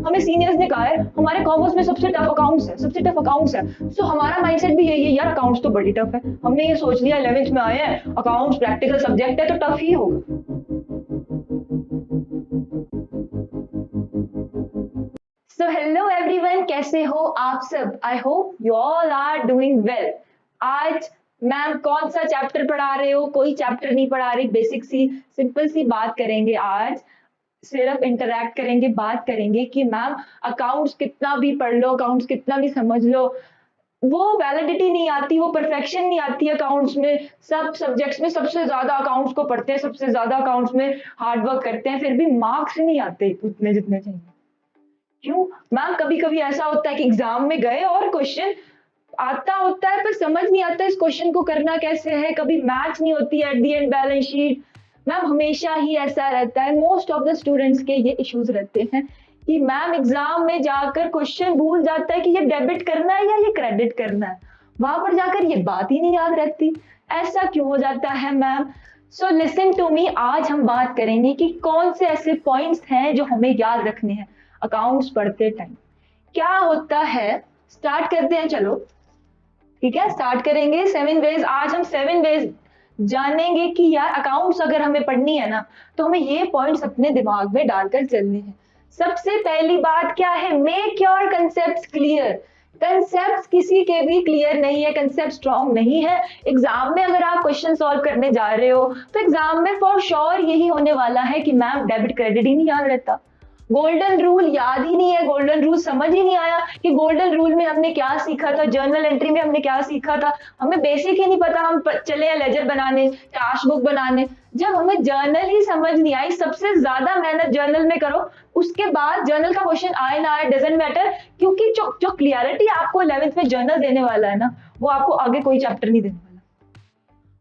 हमें सीनियर्स ने कहा है हमारे कॉमर्स में सबसे टफ अकाउंट्स है, सबसे टफ अकाउंट्स है। सो हमारा माइंडसेट भी यही है, यार अकाउंट्स तो बड़ी टफ है। हमने ये सोच लिया 11th में आए हैं, अकाउंट्स प्रैक्टिकल सब्जेक्ट है तो टफ ही होगा। सो हेलो एवरीवन, कैसे हो आप सब? I hope you all are doing well. आज मैम कौन सा चैप्टर पढ़ा रहे हो? कोई चैप्टर नहीं पढ़ा रही, बेसिक सी सिंपल सी बात करेंगे आज। सिर्फ इंटरैक्ट करेंगे, बात करेंगे कि मैम अकाउंट्स कितना भी पढ़ लो, अकाउंट्स कितना भी समझ लो, वो वैलिडिटी नहीं आती, वो परफेक्शन नहीं आती अकाउंट्स में। सब सब्जेक्ट्स में सबसे ज्यादा अकाउंट्स को पढ़ते हैं, सबसे ज्यादा अकाउंट्स में हार्ड वर्क करते हैं, फिर भी मार्क्स नहीं आते उतने जितने चाहिए। क्यों मैम? कभी कभी ऐसा होता है कि एग्जाम में गए और क्वेश्चन आता होता है पर समझ नहीं आता इस क्वेश्चन को करना कैसे है, कभी मैच नहीं होती at the and balance sheet. Ma'am हमेशा ही ऐसा रहता है, मोस्ट ऑफ द स्टूडेंट्स के ये इश्यूज रहते हैं कि मैम एग्जाम में जाकर क्वेश्चन भूल जाता है कि ये डेबिट करना है या ये क्रेडिट करना है, वहां पर जाकर ये बात ही नहीं याद रहती। ऐसा क्यों हो जाता है ma'am? So listen to me, आज हम बात करेंगे कि कौन से ऐसे पॉइंट्स हैं जो हमें याद रखने हैं अकाउंट्स पढ़ते टाइम। क्या होता है, स्टार्ट करते हैं, चलो ठीक है स्टार्ट करेंगे। 7 वेज, आज हम 7 वेज जानेंगे कि यार अकाउंट्स अगर हमें पढ़नी है ना तो हमें ये पॉइंट्स अपने दिमाग में डालकर चलने हैं। सबसे पहली बात क्या है? Make your concept clear. Concept किसी के भी क्लियर नहीं है, कंसेप्ट स्ट्रॉन्ग नहीं है। एग्जाम में अगर आप क्वेश्चन सॉल्व करने जा रहे हो तो एग्जाम में फॉर श्योर यही होने वाला है कि मैम डेबिट क्रेडिट ही नहीं याद रहता, गोल्डन रूल याद ही नहीं है, गोल्डन रूल समझ ही नहीं आया कि गोल्डन रूल में हमने क्या सीखा था, जर्नल एंट्री में हमने क्या सीखा था। हमें बेसिक ही नहीं पता, हम चले लेजर बनाने, कैश बुक बनाने। जब हमें जर्नल ही समझ नहीं आई, सबसे ज्यादा मेहनत जर्नल में करो, उसके बाद जर्नल का क्वेश्चन आए ना आए डजंट मैटर, क्योंकि जो क्लियरिटी आपको 11th में जर्नल देने वाला है ना, वो आपको आगे कोई चैप्टर नहीं देने वाला।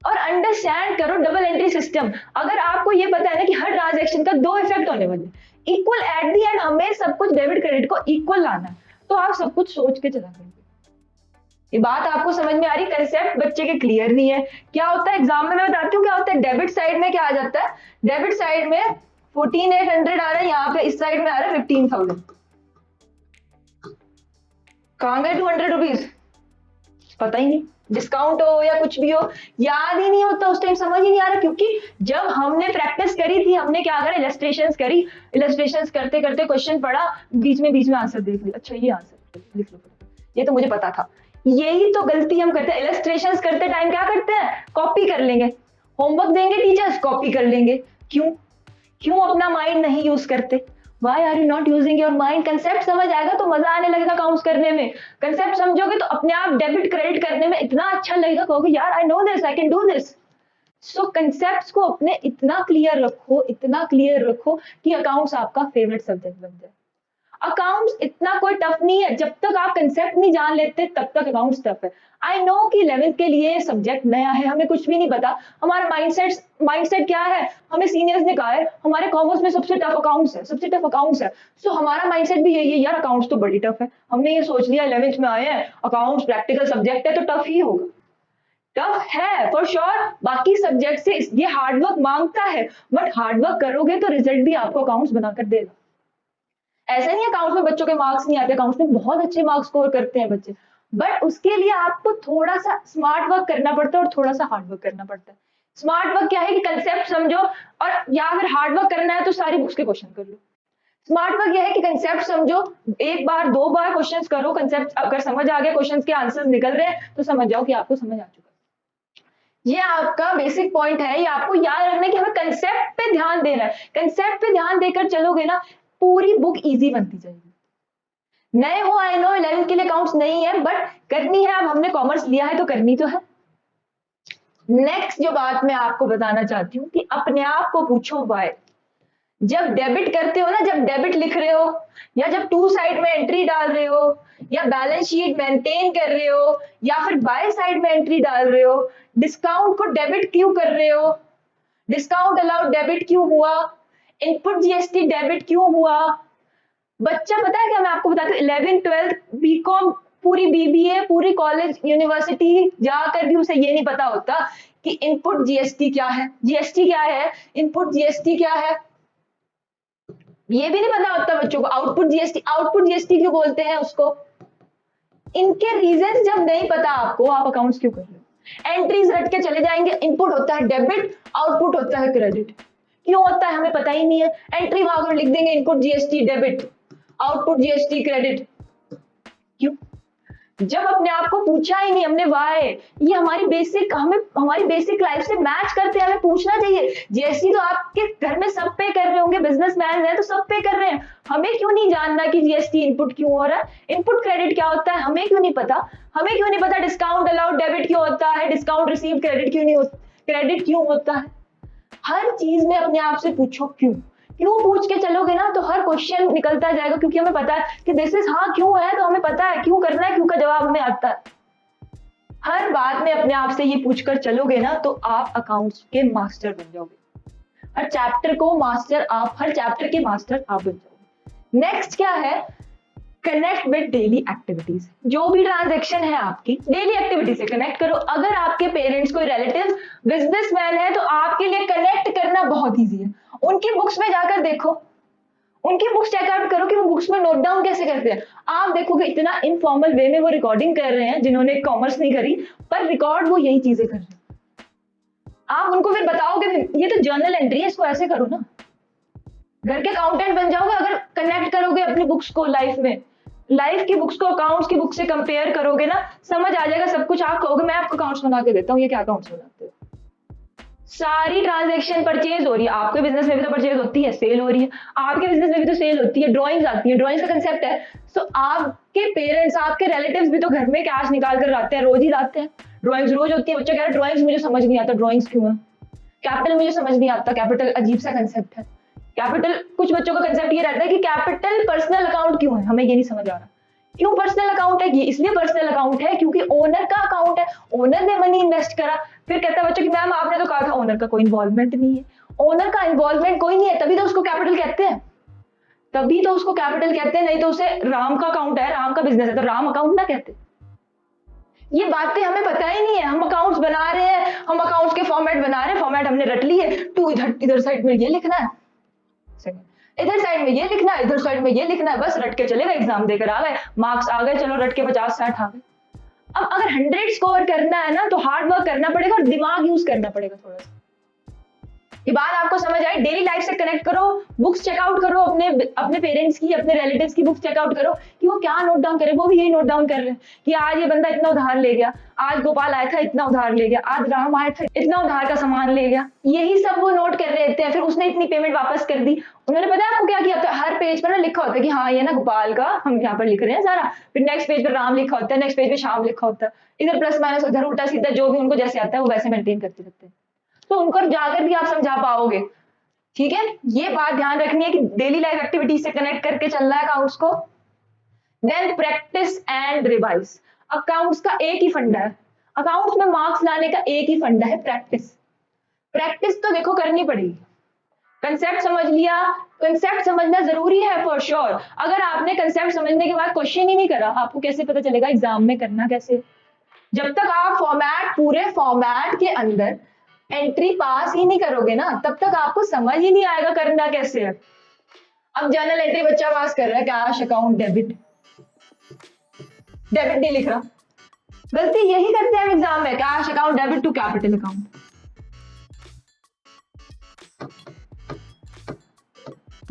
और अंडरस्टैंड करो डबल एंट्री सिस्टम। अगर आपको ये पता है ना कि हर ट्रांजैक्शन का 2 इफेक्ट होने वाले, इक्वल एट दी एंड, हमें सब कुछ डेबिट क्रेडिट को इक्वल लाना है, तो आप सब कुछ सोच के चला करेंगे। ये बात आपको समझ में आ रही? कंसेप्ट बच्चे के क्लियर नहीं है। क्या होता है एग्जाम में, मैं बताती हूँ क्या होता है। डेबिट साइड में क्या आ जाता है? डेबिट साइड में 14,800 आ रहा है, यहाँ पे इस साइड में आ रहा है 15,000। कहाँ गए 200 रुपीज? पता ही नहीं, डिस्काउंट हो या कुछ भी हो, याद ही नहीं होता उस टाइम, समझ ही नहीं आ रहा। क्योंकि जब हमने प्रैक्टिस करी थी, हमने क्या करा, इलस्ट्रेशंस करी, इलस्ट्रेशंस करते करते क्वेश्चन पढ़ा, बीच में आंसर देख लिया, अच्छा ये आंसर लिख लो, ये तो मुझे पता था। यही तो गलती हम करते हैं, इलस्ट्रेशंस करते टाइम क्या करते हैं, कॉपी कर लेंगे। होमवर्क देंगे टीचर्स, कॉपी कर लेंगे। क्यों क्यों अपना माइंड नहीं यूज करते? Why are you not using your mind? Concept समझ आएगा तो मजा आने लगेगा काउंट्स करने में। कंसेप्ट समझोगे तो अपने आप डेबिट क्रेडिट करने में इतना अच्छा लगेगा, कहोगे यार I know this, I can do this. So concepts को अपने इतना क्लियर रखो, इतना क्लियर रखो कि अकाउंट्स आपका फेवरेट सब्जेक्ट बन जाए। अकाउंट्स इतना कोई टफ नहीं है, जब तक आप कंसेप्ट नहीं जान लेते तब तक अकाउंट्स टफ है। आई नो कि 11th के लिए सब्जेक्ट नया है, हमें कुछ भी नहीं पता, हमारा माइंडसेट क्या है, हमें सीनियर्स ने कहा है हमारे कॉमर्स में सबसे टफ अकाउंट्स है, सबसे टफ अकाउंट्स है। सो हमारा माइंडसेट भी यही है, यार अकाउंट्स तो बड़ी टफ है। हमने ये सोच लिया 11th में आए हैं, अकाउंट्स प्रैक्टिकल सब्जेक्ट है तो टफ ही होगा। टफ है फॉर श्योर, बाकी सब्जेक्ट से ये हार्डवर्क मांगता है, बट हार्डवर्क करोगे तो रिजल्ट भी आपको अकाउंट्स बनाकर देगा। ऐसा नहीं है अकाउंट्स में बच्चों के मार्क्स नहीं आते, अकाउंट्स में बहुत अच्छे मार्क्स स्कोर करते हैं बच्चे, बट उसके लिए आपको थोड़ा सा स्मार्ट वर्क करना पड़ता है और थोड़ा सा हार्ड वर्क करना पड़ता है। स्मार्ट वर्क क्या है कि कंसेप्ट समझो, और या फिर हार्ड वर्क करना है तो सारी बुक्स के क्वेश्चन कर लो। स्मार्ट वर्क यह है कि कंसेप्ट समझो, एक बार 2 बार क्वेश्चंस करो, कंसेप्ट अगर समझ आ गया, क्वेश्चंस के आंसर निकल रहे हैं तो समझ जाओ कि आपको समझ आ चुका है। ये आपका बेसिक पॉइंट है, ये आपको याद रखना है कि हमें कंसेप्ट पे ध्यान देना है। कंसेप्ट पे ध्यान देकर चलोगे ना, पूरी बुक इजी बनती जाएगी। नए हो आई नो 11 के लिए अकाउंट्स नहीं है, बट करनी है, अब हमने कॉमर्स लिया है तो करनी तो है। नेक्स्ट जो बात मैं आपको बताना चाहती हूँ कि अपने आप को पूछो वाई। जब डेबिट करते हो ना, जब डेबिट लिख रहे हो, या जब टू साइड में एंट्री डाल रहे हो, या बैलेंस शीट मेंटेन कर रहे हो, या फिर बाय साइड में एंट्री डाल रहे हो, डिस्काउंट को डेबिट क्यों कर रहे हो, डिस्काउंट अलाउड डेबिट क्यों हुआ, इनपुट जीएसटी डेबिट क्यों हुआ। बच्चा पता है क्या, मैं आपको बताती हूँ 11th 12th बीकॉम पूरी बीबीए पूरी कॉलेज यूनिवर्सिटी जाकर भी उसे ये नहीं पता होता कि इनपुट जीएसटी क्या है, जीएसटी क्या है, इनपुट जीएसटी क्या है। ये भी नहीं पता होता बच्चों को आउटपुट जीएसटी क्यों बोलते हैं उसको। इनके रीजन जब नहीं पता आपको, आप अकाउंट्स क्यों कर रहे हो। एंट्रीज रट के चले जाएंगे, इनपुट होता है डेबिट, आउटपुट होता है क्रेडिट। क्यों होता है हमें पता ही नहीं है। एंट्री वहां पर लिख देंगे input GST debit, output GST credit. क्यों? जब अपने आप को पूछा ही नहीं हमने वाई, ये हमारी बेसिक लाइफ से मैच करते हैं, हमें पूछना चाहिए। जीएसटी तो आपके घर में सब पे कर रहे होंगे, बिजनेसमैन है तो सब पे कर रहे हैं, हमें क्यों नहीं जानना कि जीएसटी इनपुट क्यों हो रहा है, इनपुट क्रेडिट क्या होता है, हमें क्यों नहीं पता। हमें क्यों नहीं पता डिस्काउंट अलाउड डेबिट क्यों होता है, डिस्काउंट रिसीव क्रेडिट क्यों नहीं होता, क्रेडिट क्यों होता है। हर चीज में अपने आप से पूछो क्यों। क्यों पूछ के चलोगे ना तो हर क्वेश्चन निकलता जाएगा, क्योंकि हमें पता है कि दिस इज हाँ क्यों है, तो हमें पता है क्यों करना है, क्यों का जवाब हमें आता है। हर बात में अपने आप से ये पूछकर चलोगे ना तो आप अकाउंट्स के मास्टर बन जाओगे। हर चैप्टर के मास्टर आप बन जाओगे। नेक्स्ट क्या है, कनेक्ट विद डेली एक्टिविटीज। जो भी ट्रांजैक्शन है आपकी डेली एक्टिविटी से कनेक्ट करो। अगर आपके पेरेंट्स कोई रिलेटिव बिजनेसमैन है तो आपके लिए कनेक्ट करना बहुत ईजी है। उनकी बुक्स में जाकर देखो, उनकी बुक्स चेकआउट करो कि वो बुक्स में नोट डाउन कैसे करते हैं। आप देखोगे इतना इनफॉर्मल वे में वो रिकॉर्डिंग कर रहे हैं, जिन्होंने कॉमर्स नहीं करी पर रिकॉर्ड वो यही चीजें कर रहे हैं। आप उनको फिर बताओगे ये तो जर्नल एंट्री है, इसको ऐसे करो ना। घर के अकाउंटेंट बन जाओगे अगर कनेक्ट करोगे अपनी बुक्स को लाइफ की बुक्स को अकाउंट्स की बुक से कंपेयर करोगे ना, समझ आ जाएगा सब कुछ। आप कहोगे मैं आपको अकाउंट्स बना के देता हूँ, ये क्या अकाउंट्स बनाते हो। सारी ट्रांजैक्शन परचेज हो रही है, आपके बिजनेस में भी तो परचेज होती है, सेल हो रही है, आपके बिजनेस में भी तो सेल होती है, ड्राइंग्स आती है, ड्राइंग्स का कंसेप्ट है। सो आपके पेरेंट्स, आपके रिलेटिव्स भी तो घर में कैश निकाल कर लाते हैं, रोज ही लाते हैं। ड्राइंग्स रोज होती है, बच्चा कह रहा है ड्राइंग्स मुझे समझ नहीं आता, ड्राइंग्स क्यों है। कैपिटल मुझे समझ नहीं आता, कैपिटल अजीब सा कंसेप्ट है। कैपिटल, कुछ बच्चों का कंसेप्ट ये रहता है कि कैपिटल पर्सनल अकाउंट क्यों है, हमें ये नहीं समझ आ रहा। क्यों पर्सनल अकाउंट है, ये इसलिए पर्सनल अकाउंट है क्योंकि ओनर का अकाउंट है, ओनर ने मनी इन्वेस्ट करा। फिर कहता है बच्चों कि मैम आपने तो कहा था ओनर का कोई इन्वॉल्वमेंट नहीं है। ओनर का इन्वॉल्वमेंट कोई नहीं है तभी तो उसको कैपिटल कहते हैं, नहीं तो उसे राम का अकाउंट है, राम का बिजनेस है तो राम अकाउंट ना कहते। ये बातें हमें पता ही नहीं है। हम अकाउंट्स बना रहे हैं, हम अकाउंट्स के फॉर्मेट बना रहे हैं, फॉर्मेट हमने रट ली है। टू इधर साइड में ये लिखना है, इधर साइड में ये लिखना है, इधर साइड में ये लिखना है, बस रट के चले गए, एग्जाम देकर आ गए, मार्क्स आ गए, चलो रट के 50-60 आ गए। अब अगर 100 स्कोर करना है ना तो हार्ड वर्क करना पड़ेगा और दिमाग यूज करना पड़ेगा थोड़ा सा। ये बात आपको समझ आई। डेली लाइफ से कनेक्ट करो, बुक्स चेकआउट करो, अपने पेरेंट्स की, अपने रिलेटिव्स की बुक्स चेकआउट करो कि वो क्या नोट डाउन करे। वो भी यही नोट डाउन कर रहे हैं कि आज ये बंदा इतना उधार ले गया, आज गोपाल आया था इतना उधार ले गया, आज राम आया था इतना उधार का सामान ले गया, यही सब वो नोट कर रहे हैं। फिर उसने इतनी पेमेंट वापस कर दी। उन्होंने पता है आपको क्या किया होता है, हर पेज पर ना लिखा होता है कि हाँ ये ना गोपाल का, हम यहाँ पर लिख रहे हैं सारा। फिर नेक्स्ट पेज पर राम लिखा होता है, नेक्स्ट पेज पे श्याम लिखा होता है, इधर प्लस माइनस, उधर उल्टा सीधा, जो भी उनको जैसे आता है वो वैसे मेंटेन करते रहते हैं। तो उनको जाकर भी आप समझा पाओगे। ठीक है, ये बात ध्यान रखनी है कि डेली लाइफ एक्टिविटी से कनेक्ट करके चलना है अकाउंट्स को। Then practice and revise. Accounts का एक ही फंडा है, अकाउंट्स में मार्क्स लाने का एक ही फंडा है, प्रैक्टिस। प्रैक्टिस तो देखो करनी पड़ेगी। कंसेप्ट समझ लिया, कंसेप्ट समझना जरूरी है फॉर श्योर। अगर आपने कंसेप्ट समझने के बाद क्वेश्चन ही नहीं करा, आपको कैसे पता चलेगा एग्जाम में करना कैसे। जब तक आप पूरे फॉर्मेट के अंदर एंट्री पास ही नहीं करोगे ना, तब तक आपको समझ ही नहीं आएगा करना कैसे है। अब जर्नल एंट्री बच्चा पास कर रहा है, कैश अकाउंट डेबिट नहीं लिख रहा। गलती यही करते हैं एग्जाम में, cash account debit to capital account.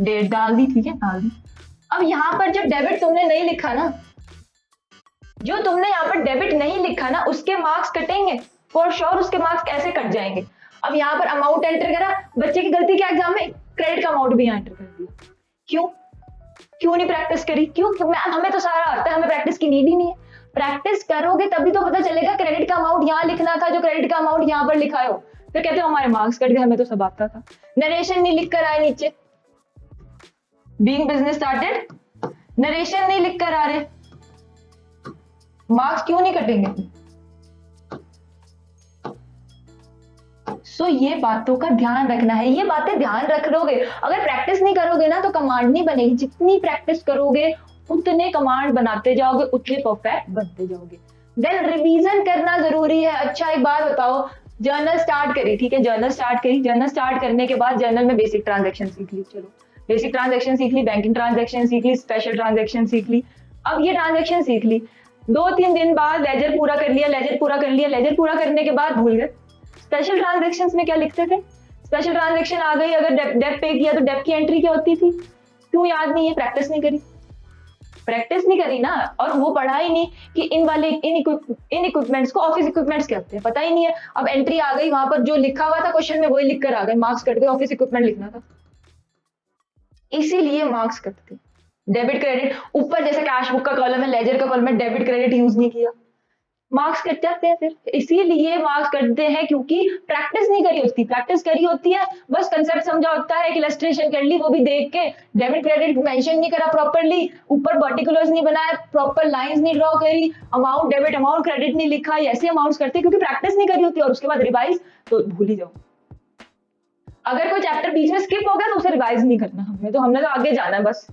Date डाल दी, ठीक है डाल दी। अब यहां पर जब डेबिट तुमने नहीं लिखा ना, जो तुमने यहाँ पर डेबिट नहीं लिखा ना, उसके मार्क्स कटेंगे फॉर श्योर, उसके मार्क्स कैसे कट जाएंगे। अब यहाँ पर अमाउंट एंटर करा, बच्चे की गलती क्या एग्जाम में, क्रेडिट का अमाउंट भी यहाँ एंटर कर दिया। क्यों नहीं प्रैक्टिस करी, क्यों मैम हमें तो सारा आता है, हमें प्रैक्टिस की नीड ही नहीं है। प्रैक्टिस करोगे तभी तो पता चलेगा क्रेडिट का अमाउंट यहाँ लिखना था, जो क्रेडिट का अमाउंट यहाँ पर लिखा हो। फिर कहते हो हमारे मार्क्स कट गए, हमें तो सब आता था। नरेशन नहीं लिख कर आए नीचे, बीइंग बिजनेस स्टार्टेड, नरेशन नहीं लिख कर आ रहे, मार्क्स क्यों नहीं कटेंगे। सो ये बातों का ध्यान रखना है, ये बातें ध्यान रख लोगे। अगर प्रैक्टिस नहीं करोगे ना तो कमांड नहीं बनेगी। जितनी प्रैक्टिस करोगे उतने कमांड बनाते जाओगे, उतने परफेक्ट बनते जाओगे। देन रिवीजन करना जरूरी है। अच्छा एक बात बताओ, जर्नल स्टार्ट करी, ठीक है जर्नल स्टार्ट करी, जर्नल स्टार्ट करने के बाद जर्नल में बेसिक ट्रांजैक्शन सीख ली, चलो बेसिक ट्रांजैक्शन सीख ली, बैंकिंग ट्रांजैक्शन सीख ली, स्पेशल ट्रांजैक्शन सीख ली, अब ये ट्रांजैक्शन सीख ली, 2-3 दिन बाद लेजर पूरा कर लिया, लेजर पूरा कर लिया, लेजर पूरा करने के बाद भूल गए। स्पेशल ट्रांजैक्शंस में क्या लिखते थे? स्पेशल ट्रांजैक्शन आ गई, अगर डेप पे किया तो डेप की एंट्री क्या होती थी? क्यों याद नहीं है? प्रैक्टिस नहीं करी, प्रैक्टिस नहीं करी ना, और वो पढ़ा ही नहीं कि इन इक्विपमेंट्स को ऑफिस इक्विपमेंट्स कहते हैं, पता ही नहीं है। अब एंट्री आ गई, वहां पर जो लिखा हुआ था क्वेश्चन में वही लिख कर आ गए, मार्क्स कट गए, ऑफिस इक्विपमेंट लिखना था, इसीलिए मार्क्स कटते। डेबिट क्रेडिट ऊपर जैसे कैश बुक का कॉलम है, लेजर का कॉलम है, डेबिट क्रेडिट यूज नहीं किया, मार्क्स कट जाते हैं। फिर इसीलिए मार्क्स कटते हैं क्योंकि प्रैक्टिस नहीं करी होती। प्रैक्टिस करी होती है, बस कंसेप्ट समझा होता है, कि इलस्ट्रेशन कर ली, वो भी देख के, डेबिट क्रेडिट मेंशन नहीं करा प्रॉपर्ली, ऊपर पर्टिकुलर्स नहीं बनाया, प्रॉपर लाइंस नहीं ड्रॉ करी, अमाउंट डेबिट अमाउंट क्रेडिट नहीं लिखा, ऐसे अमाउंट्स करते क्योंकि प्रैक्टिस नहीं करी होती, और उसके बाद रिवाइज तो भूल ही जाओ। अगर कोई चैप्टर बीच में स्किप हो गया तो उसे रिवाइज नहीं करना हमने तो आगे जाना है, बस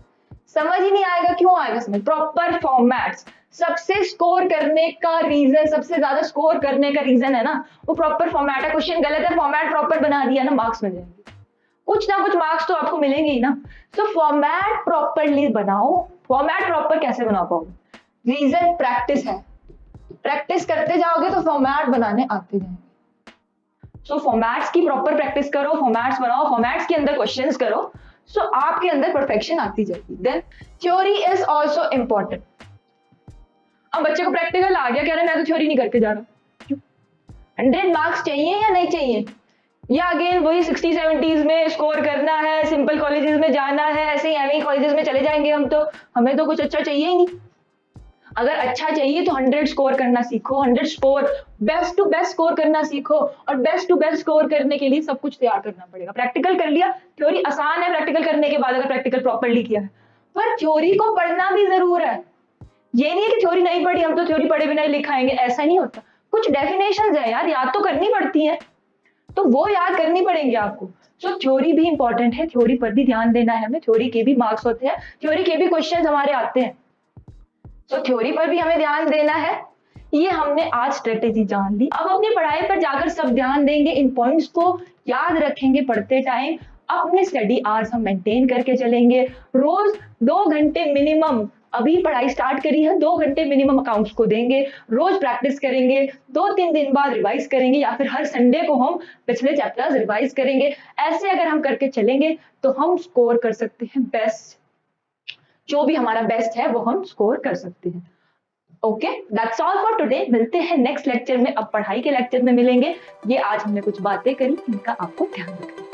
समझ ही नहीं आएगा। क्यों आएगा समझ? प्रॉपर फॉर्मेट्स सबसे स्कोर करने का रीजन, सबसे ज्यादा स्कोर करने का रीजन है ना, वो प्रॉपर फॉर्मेट है। क्वेश्चन गलत है, फॉर्मेट प्रॉपर बना दिया ना, मार्क्स मिल जाएंगे, कुछ ना कुछ मार्क्स तो आपको मिलेंगे ही ना। तो फॉर्मेट प्रॉपरली बनाओ। फॉर्मेट प्रॉपर कैसे बना पाओगे? रीजन प्रैक्टिस है, प्रैक्टिस करते जाओगे तो फॉर्मेट बनाने आते जाएंगे। सो फॉर्मेट्स की प्रॉपर प्रैक्टिस करो, फॉर्मेट्स बनाओ, फॉर्मेट्स के अंदर क्वेश्चंस करो, सो आपके अंदर परफेक्शन आती जाएगी। Then theory is also important. अब बच्चे को प्रैक्टिकल आ गया, कह रहे मैं तो थ्योरी नहीं करके जा रहा, 100 मार्क्स चाहिए या नहीं चाहिए, या अगेन वही 60-70s में स्कोर करना है, सिंपल कॉलेजेस में जाना है, ऐसे ही एमई कॉलेजेस में चले जाएंगे हम तो, हमें तो कुछ अच्छा चाहिए ही नहीं। अगर अच्छा चाहिए तो 100 स्कोर करना सीखो, 100 score, best to best score करना सीखो, और बेस्ट टू बेस्ट स्कोर करने के लिए सब कुछ तैयार करना पड़ेगा। प्रैक्टिकल कर लिया, थ्योरी आसान है प्रैक्टिकल करने के बाद, अगर प्रैक्टिकल प्रॉपर्ली किया है, पर थ्योरी को पढ़ना भी जरूर है। ये नहीं है कि थ्योरी नहीं पढ़ी, हम तो थ्योरी पढ़े बिना ही लिखाएंगे, ऐसा नहीं होता। कुछ डेफिनेशंस है यार, याद तो करनी पड़ती है, तो वो याद करनी पड़ेंगी आपको। तो थ्योरी भी इंपॉर्टेंट है, थ्योरी पर भी ध्यान देना है हमें, थ्योरी के भी मार्क्स होते हैं, थ्योरी के भी क्वेश्चन हमारे आते हैं, तो थ्योरी पर भी हमें ध्यान देना है। ये हमने आज स्ट्रेटेजी जान ली। अब अपनी पढ़ाई पर जाकर सब ध्यान देंगे, इन पॉइंट्स को याद रखेंगे पढ़ते टाइम, अपने स्टडी आवर्स हम मेंटेन करके चलेंगे, रोज 2 घंटे मिनिमम, अभी पढ़ाई स्टार्ट करी है, 2 घंटे मिनिमम अकाउंट्स को देंगे, रोज प्रैक्टिस करेंगे, 2-3 दिन बाद रिवाइज करेंगे, या फिर हर संडे को हम पिछले चैप्टर्स रिवाइज करेंगे। ऐसे अगर हम करके चलेंगे तो हम स्कोर कर सकते हैं बेस्ट, जो भी हमारा बेस्ट है वो हम स्कोर कर सकते हैं। Okay, that's all for today. मिलते हैं नेक्स्ट लेक्चर में, अब पढ़ाई के लेक्चर में मिलेंगे। ये आज हमने कुछ बातें करी, इनका आपको ध्यान रखना है।